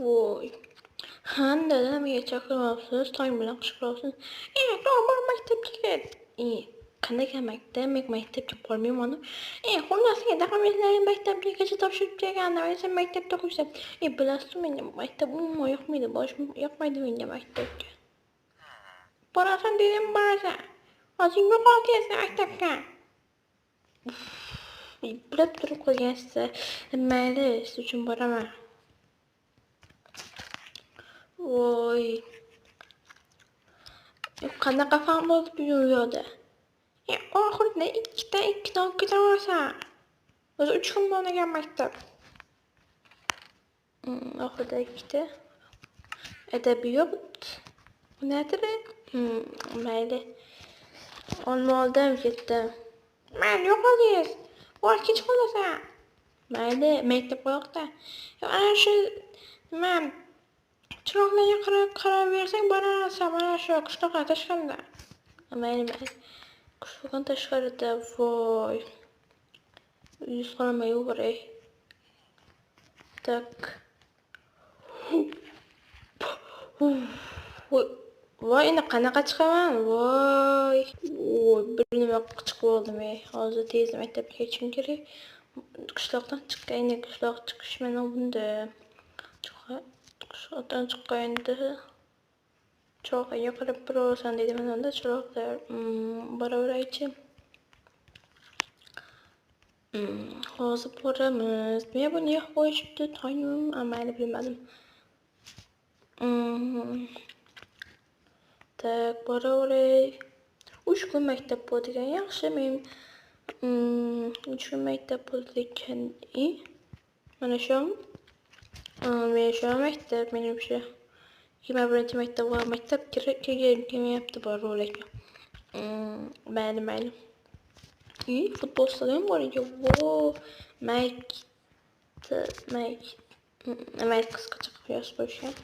Voy. Handadan chaqirmoqsiz, tong bilan qichqirmoqsiz. To'g'ri maktabga ket. Qanaqa maktab? Men maktabga bormayman. Xullas, davom etlaring maktabgacha topshirib kelgandim. Sen maktabda o'qiysan. Bilasizmi, menga maktab umuman yoqmaydi. Boshim yoqmaydi menga maktabga. Borasan dedim, borasan. Hozir yo'qotyapsan maktabga. Bilib turib qo'ygansiz. Mayli, siz uchun boraman. Voy. Qanaqa fan bo'ldi bu yo'lda? Oxirida ikkita o'qitaversan. O'zi 3 kun bo'lmagan maktab. Oxirida ikkita. Adabiyot. Nedir? Mayli. Oldim ketdim. Mayli, yo'qoldingiz. Voy, kech qolasan. Mayli, maktab qo'yoqda. Ana shu nima chiroqlarga qarab bersang borasan, mana shu qishloqqa tashqarida. Mayli. Qishloqdan tashqarida, voy. Yuz qaramay yuboray. Tak. Voy, endi qanaqa chiqaman? Voy. Bir nima chiqib oldim. Hozir tez maktabga ketishim kerak. Qishloqdan chiqqanda qishloq chiqish mana bunda. Qishloqdan chiqqanda chiroqqa qarab borasan dedi mana chiroqlar. Boraveraychi. Hozir boramiz. Men buni yo'q qo'yishibdi, tongim amayli bilmadim. Tak, boraveray. 3 kun maktab bo'lgan yaxshi. Men 3 kun maktab bo'lgan. Mana shu. Men shu maktab menimcha 21 maktab va maktab kelmayapti boraveraymi. Mayli. Futbol stadion bor ekan. Mayli qisqacha qilib yozib qo'yishgan.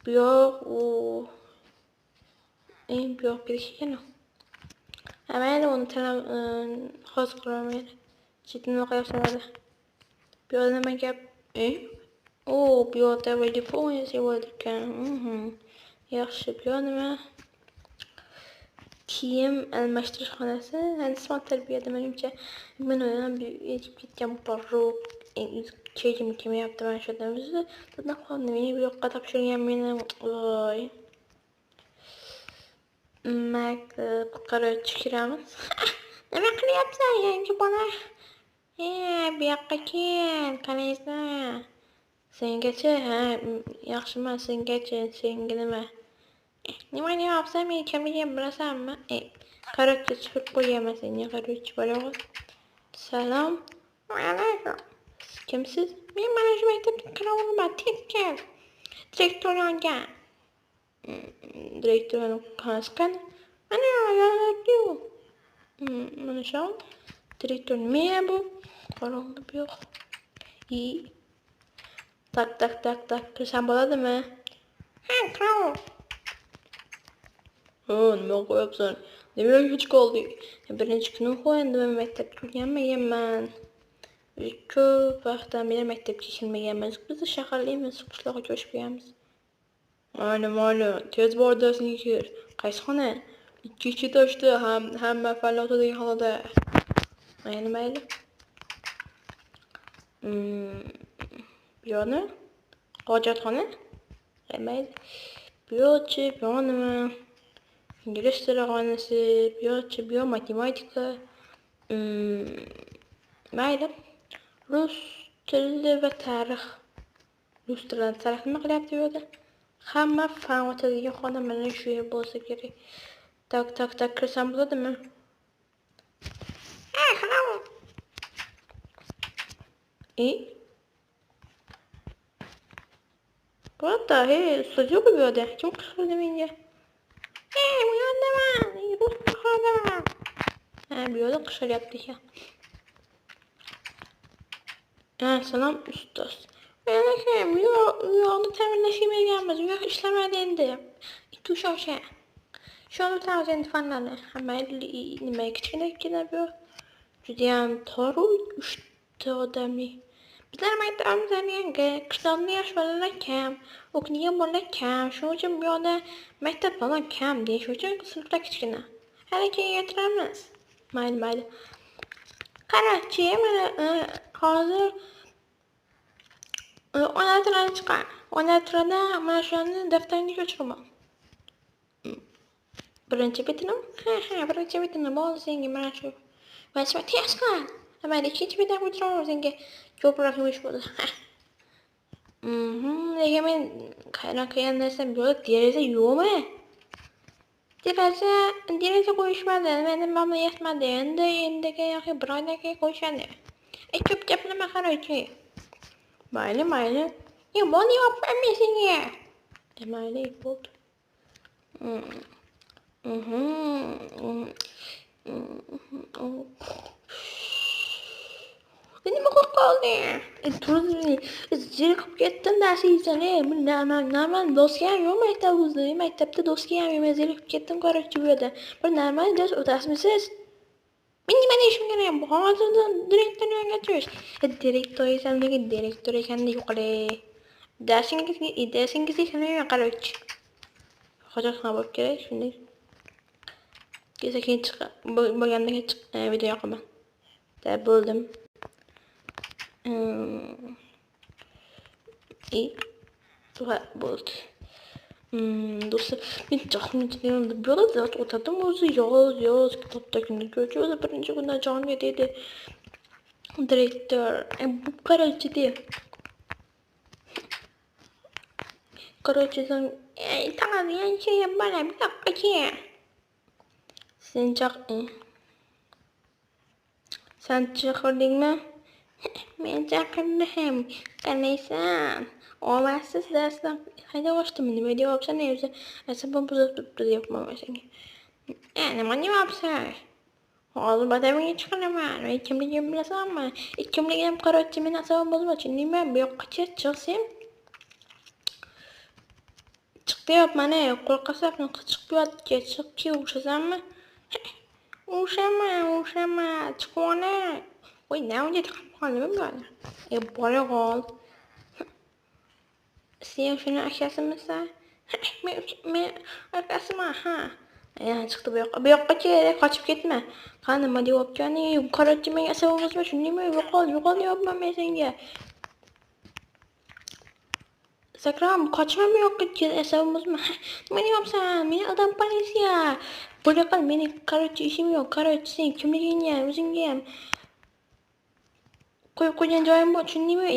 Bu yoq kelishgan. Mayli, uni hozir qilmayman. Chetini qo'yasam. Bu yoqda nima gap? Bu yoqda telefon yozib ekan. Yaxshi, bu yoq nima? Kiyim almashtirish xonasi. Nisbatan tarbiyada menimcha men o'ylam yetib ketgan borroq. Chegim kelmayapti mana shu yerdan. Bundan qoldi. Meni bu yoqqa topshirgan meni. Voy. Maktab qarab chiqiramiz. Nima qilyapsan, yangi bola? Bu yoqqa kel, qaraysizmi? Sengacha, yaxshiman, sengacha, senga nima? Nima deyapsan, men kimligim bilasanmi? Qarabchi chiqib qo'yaman seni, qarabchi bola. Salom. Alaykum. Kimsiz? Men mana shu maktabda qaraulaman, tekkan. Direktor yongan. Direktorning qasqan. Mana yonibdi. Mana shu. Direktor nima bu? Qorong'i bu yoq. Tak. Kirsam bo'ladimi? Kiraver. Nima qo'yapsan? Demak, hech qoldik. Birinchi kuni qo'yindi, men maktabga kelmaganman. Ko'p vaqtdan beri maktabga kelmaganmiz. Biz shaharlimiz, qishloqqa ko'chib kelganmiz. Mayli, tez bor darsga kir. Qaysi xona? Ikkinchi etажda, hamma fan o'tadigan xonada. Mayli. Bu yoqni? Hojatxona? Mayli. Bu yoqchi, bu nima? İngiliz tili xonasi, bu matematika. Mayli. Rus tili va tarix. Rus tili va tarix nima qilyapti bu yerda? Hamma fan o'tadigan xona mana shu yer bo'lsa kerak. Tak, kirsam bo'ladimi? Hello. What the hell? Ustoz yo'q bu yerda. Kim qildi menga? Bu yerdaman. Rus qildim. Bu yerda qishiryapti ekan. Salom ustoz. Menga bu yoqni ta'minlashga berganmiz. Bu yoq ishlamaydi endi. Ikki shosha. Shuni ta'minlaydi fanlarni. Mayli, nima kichkina bu. judayam tor u 3 ta odamli. Bizlar maktabimizdan yangi, qishloqda yosh bolalar kam, o'qiydigan bolalar kam, shuning uchun bu yoqda maktab falan kam deyish uchun sinflar kichkina. Hali kengaytiramiz. Mayli. Qarachi, mana hozir ona tilini chiqar. Ona tilida mana shuni daftaringga ko'chiraman. Birinchi bitini? Birinchi bitini bo'ldi senga mana shu. Matematika qil. Mayli, ikkinchi bitini ko'chiraman senga. Ko'proq yumush bo'ldi. Lekin men qayerdan narsam yo'q, deraza yo'qmi? Deraza qo'yishmadi. Meni mamla yetmadi. Endiga yoki bir oydan keyin qo'yishadi. Ko'p gaplama qaraychi. Mayli. Boni yopmayman senga. Mayli, bo'ldi. Nima qoldi? Turdi. Zerikib ketdim darsingizdan. Normal doska ham yo'q maktabimizda. Maktabda doska ham yo'q. Zerikib ketdim qarorchi bu yerda. Bir normal dars o'tasizmisiz? Men nima deyishim kerak? Hozirdan direktorni yongatirish. Direktor ekanda yo'qlay. Darsingizga shunday qarorchi. Hozir ham bo'lib kerak shunday. Keyin chiq. Bo'lganda video yoqaman. Deb bo'ldim. Bo'ldi. Do'stlar, men jahlimdan bo'ladi, o'tadim o'zi yoz kitobdagini ko'rib, birinchi kundan jonga dedi. Direktor, bu qarorchi deydi. Qarorchidan, taqadi yanchi bana bir dakika. Sen chaqirdingmi? Men chaqirdim. Qanaysan? Omadsiz darsdan haydab oshdimmi? Nima deyapsan o'zi? Asabim buzilibdi deyapman senga. Nima deyapsan? Hozir badaviyga chiqaman. Men kimligimni bilasanmi? Kimligim qarorchi, men asabim buzilmoqchi. Nima bu yoqqa chiqsam? Chiqyapman, qo'rqasabni chiqyapti. Chiqki ushasanmi? Ushama, chiqona. Voy, nima chiqib qoldim men? Bola qol. Sen shuni akasimisan? Men akasiman, ha. Chiqdi bu yoqqa. Bu yoqqa kerak, qochib ketma. Qani nima deyapsan? Qarorchi menga asabimizmi? Shuningmi? Yo'qol deyapman men senga. Sakram, qochma bu yoqqa, asabimizmi? Nima deyapsan? Meni odam politsiya. Bo'la qol, meni qarorchi ishim yo'q. Qarorchi sen kimligingni ham, o'zingga ham qo'yib qo'ygan joyim bor, tushundingmi?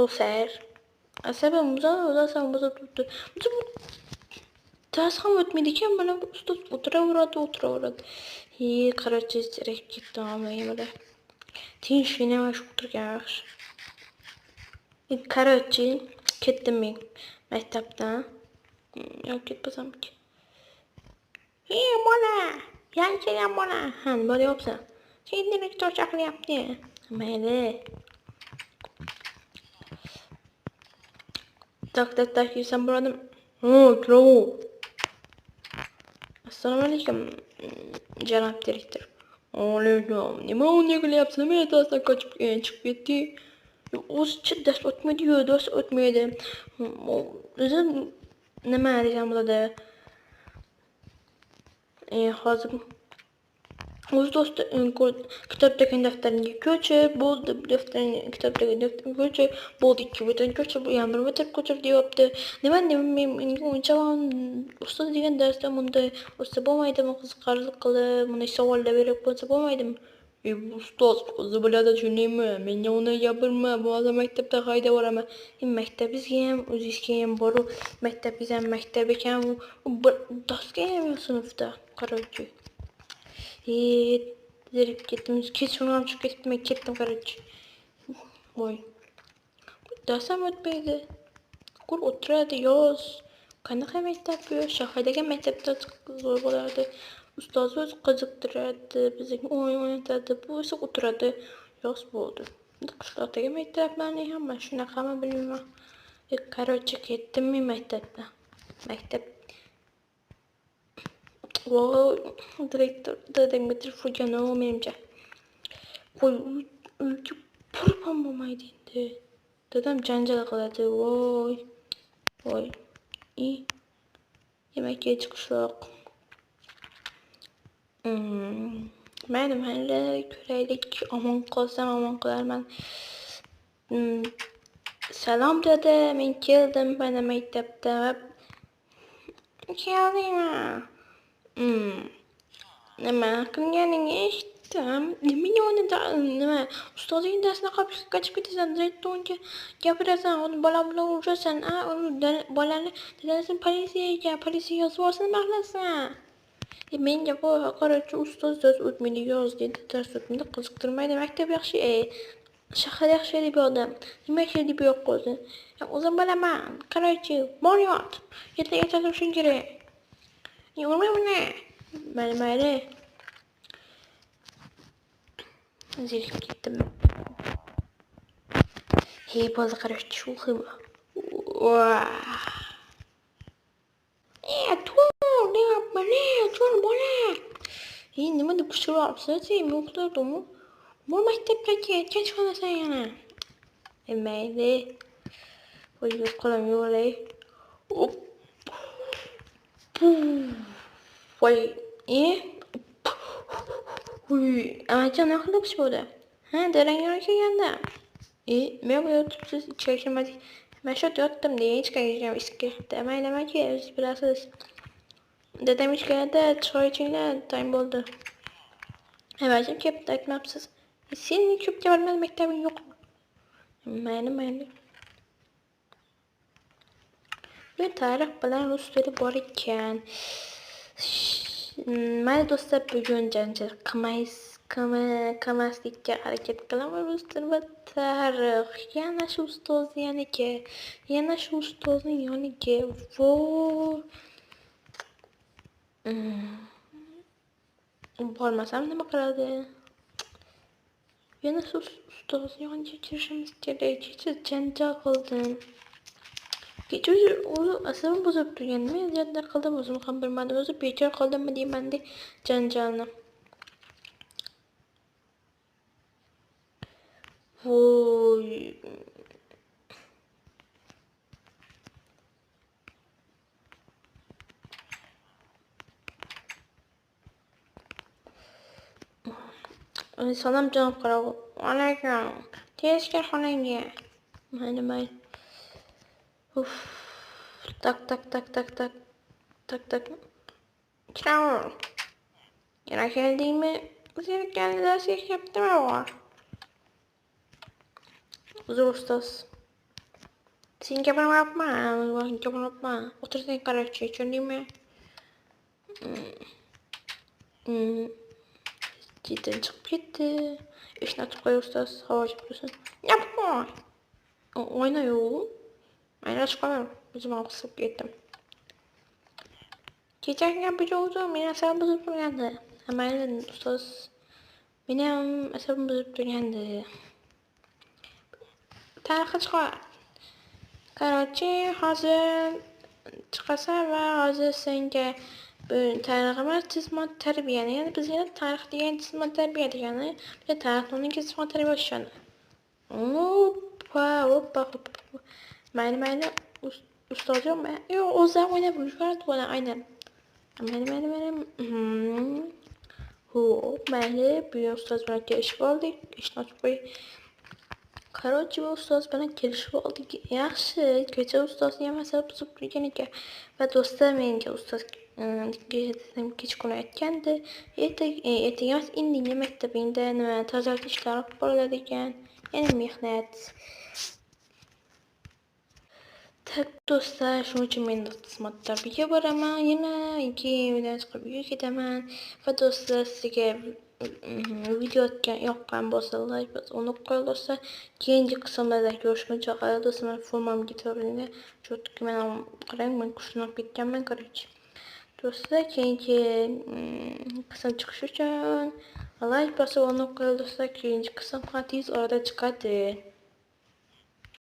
O'sar. Asabim buzilibdi. Dars ham o'tmaydi ekan, mana ustoz o'tiraveradi. Qarorchi kerak ketdi ommayimda. Tinchgina shu o'tirgan yaxshi. Qarorchi ketdim men maktabdan. Yo'q, ketmasam-ki. Bola, yanchigan bola. Nima deyapsan? Sen direktor chaqiryapti. Mayli. Tak, yursam bo'ladimi? Kiraver. Assalomu alaykum, janob direktor. Alaykum. Nima unga qilyapsiz? Nima darsdan qochib chiqib ketdi? O'zi dars o'tmaydi. O'zi nima desam bo'ladi? Hozir o'z do'sti kitobdagi daftaringga ko'chib, bo'ldi, kitobdagi daftaringga ko'chib, bo'ldi, 2 bitan ko'chib, yana 1 bitan ko'chib deyapti. Nima menga uncha ustoz degan darsda bunday o'sa bo'lmaydimi? Qiziqarli qilib, bunday savollar berib qo'ysa bo'lmaydimi? Ustoz o'zi biladi, tushundingmi? Menga uni gapirma, hozir maktabda haydab boraman. Maktabingizga ham, o'zingizga ham boru, maktabingiz ham maktab ekan, doska ham yo'q sinfda, qarorchi. Zerikib ketdim. Kechqurun ham chiqib ketdim qarorchi. Voy. Darsam o'tmaydi. Ko'r o'tiradi yoz. Qanaqa maktab bu? Shahardaga maktabda zo'r bo'ladi. Ustoz o'zi qiziqtiradi, bizga o'ynatadi, bu esa o'tiradi. Yoz bo'ldi. Qishloqdagi maktablarning hamma shunaqami bilmayman. Qarorchi ketdim men maktabdan. Voy, direktor dedem bitirib o menimcha. Qo'y uyga pul ham bo'lmaydi endi. Dadam janjal qiladi. Voy. Voy. Yemakga chiqishloq. Mayli ko'raylik. Omon qolsam omon qilarman. Salom dedi. Men keldim mana maktabda. Keldingmi? Nima qilganingni eshitdim. Nima ustozing darsini qochib ketasan, direktorga gapirasan, uni bola bilan urushasan, uni bolani dadasini politsiyaga yozib yuborsin, nima qilasan? Menga qo'y, qarachi ustoz dars o'tmaydi, yoz dedi, dars o'tmaydi, qiziqtirmaydi, maktab yaxshi, shahar yaxshi deb yozdim. Nima yaxshi deb yo'q qo'ydi. O'zim bilaman, qarachi, bor yot. Ertaga turishing kerak. Urmayman. Mayli. Zerikib ketdim. Hey, bo'ldi qarachi, shu xil. Tur bola. Nima deb kushiryapsiz? Men o'qitdim. Bu maktabga kech qolasan yana. Mayli. Qo'y qo'lim yo'lay. Voy, amajon nima qilibsiz bo'ldi? Darang kelganda. Men bu yotibsiz, ichkashmadik. Men shu yotdim deya hech qayerga iskirdi. Mayli, o'zingiz bilasiz. Dadam ichkarida choy ichinglar, tayim bo'ldi. Amajim kelibdi, aytmabsiz. Sen ko'p gapirding, maktabing yo'qmi? Mayli. Bu tarix bilan rus tili bor ekan. Mayli do'stlar, bugun janjal qilmaslikka harakat qilaman. Rus tili va tarix. Yana shu ustozning yoniga. Voy. Bormasam nima qiladi? Yana shu ustozning yoniga kirishimiz kerak. Janjal qildim. Kecha o'zi asabim buzib turgan. Men janjal qildim, o'zim ham bilmadim. O'zi bechor qoldimmi deyman deb janjalni. Voy. Salom janob qarog'u. Alaykum. Tezkor xonangga. Mayli. Tak. Ciao. Yana keldingmi? Seni kandidatsiya yaptimi bor? Uzr ustoz. Sen gapirmayapman. O'tirsang qarachi, tushundingmi? Jiddan chiqib ketdi. Ishni ochib qo'y ustoz, havo ochib tursin. Yapma. O'yna yo'q. Mayli ochib qo'y. O'zim qisib ketdim. Kechagi gapiga o'zi meni asabim buzib turgandi. Mayli ustoz. Meni ham asabim buzib turgandi. Tariqqa chiqar. Qarachi, hozir chiqasan va hozir senga tariximiz tizimot tarbiyani, ya'ni bizga tarix degan tizimot tarbiya degani, bizga tarixning tizimot tarbiya o'tishadi. Hoppa. Mayli. Ustozim, yo'q, o'zim o'ynab yuradi bo'la, aynan. Mayli. Mayli, bu ustoz bilan kelishib oldik. Ishni ochib qo'y. Qarachi, bu ustoz bilan kelishib oldik. Yaxshi, kecha ustozni ham asab buzib turgan ekan. Va do'stlar, menga ustoz kechqurun aytgandi. Ertaga emas, indinga maktabingda nima tozalash ishlari olib boriladi ekan. Ya'ni mehnat. Tak do'stlar, shuning uchun men xizmat tarbiyaga boraman. Yana uydan chiqib uyga ketaman. Va do'stlar, sizga video yoqqan bo'lsa, like bosib, uni qo'ying do'stlar. Keyingi qismlarda ko'rishguncha qadar do'stlar, formamga to'g'riga cho'tki men qarang, men kuchlanib ketganman, qarachi. Do'stlar, keyingi qism chiqishi uchun like bosib, uni qo'ying do'stlar. Keyingi qism ham tez orada chiqadi.